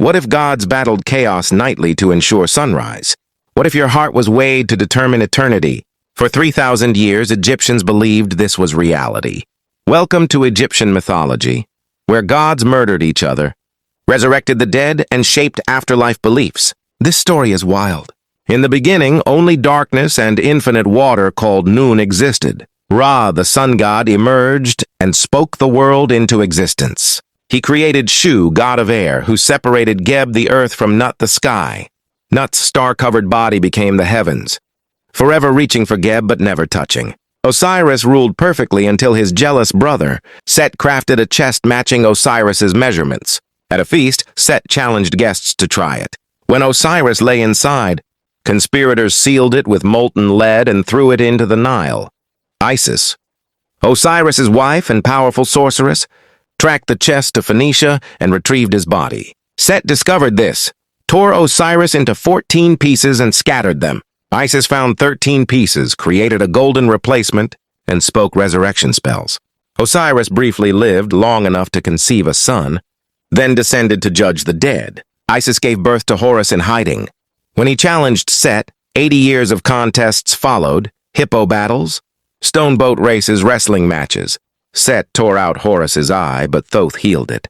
What if gods battled chaos nightly to ensure sunrise? What if your heart was weighed to determine eternity? For 3,000 years, Egyptians believed this was reality. Welcome to Egyptian mythology, where gods murdered each other, resurrected the dead, and shaped afterlife beliefs. This story is wild. In the beginning, only darkness and infinite water called Noon existed. Ra, the sun god, emerged and spoke the world into existence. He created Shu, god of air, who separated Geb, the earth, from Nut, the sky. Nut's star-covered body became the heavens, forever reaching for Geb but never touching. Osiris ruled perfectly until his jealous brother, Set, crafted a chest matching Osiris's measurements. At a feast, Set challenged guests to try it. When Osiris lay inside, conspirators sealed it with molten lead and threw it into the Nile. Isis, Osiris's wife and powerful sorceress, tracked the chest to Phoenicia and retrieved his body. Set discovered this, tore Osiris into 14 pieces and scattered them. Isis found 13 pieces, created a golden replacement, and spoke resurrection spells. Osiris briefly lived long enough to conceive a son, then descended to judge the dead. Isis gave birth to Horus in hiding. When he challenged Set, 80 years of contests followed, hippo battles, stone boat races, wrestling matches. Set tore out Horus's eye, but Thoth healed it,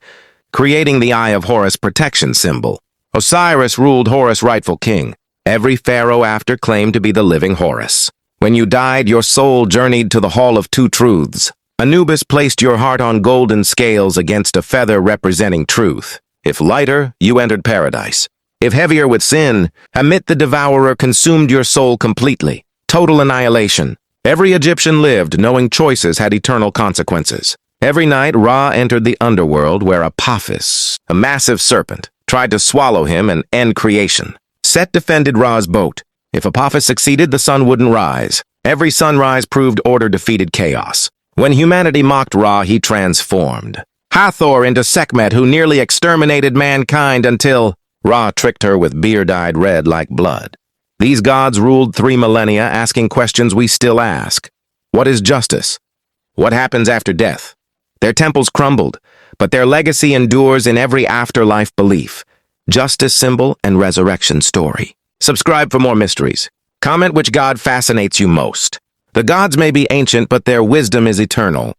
creating the Eye of Horus protection symbol. Osiris ruled Horus rightful king. Every pharaoh after claimed to be the living Horus. When you died, your soul journeyed to the Hall of Two Truths. Anubis placed your heart on golden scales against a feather representing truth. If lighter, you entered paradise. If heavier with sin, Amit the Devourer consumed your soul completely. Total annihilation. Every Egyptian lived knowing choices had eternal consequences. Every night, Ra entered the underworld where Apophis, a massive serpent, tried to swallow him and end creation. Set defended Ra's boat. If Apophis succeeded, the sun wouldn't rise. Every sunrise proved order defeated chaos. When humanity mocked Ra, he transformed. Hathor into Sekhmet, who nearly exterminated mankind until Ra tricked her with beer dyed red like blood. These gods ruled 3 millennia, asking questions we still ask. What is justice? What happens after death? Their temples crumbled, but their legacy endures in every afterlife belief. Justice symbol and resurrection story. Subscribe for more mysteries. Comment which god fascinates you most. The gods may be ancient, but their wisdom is eternal.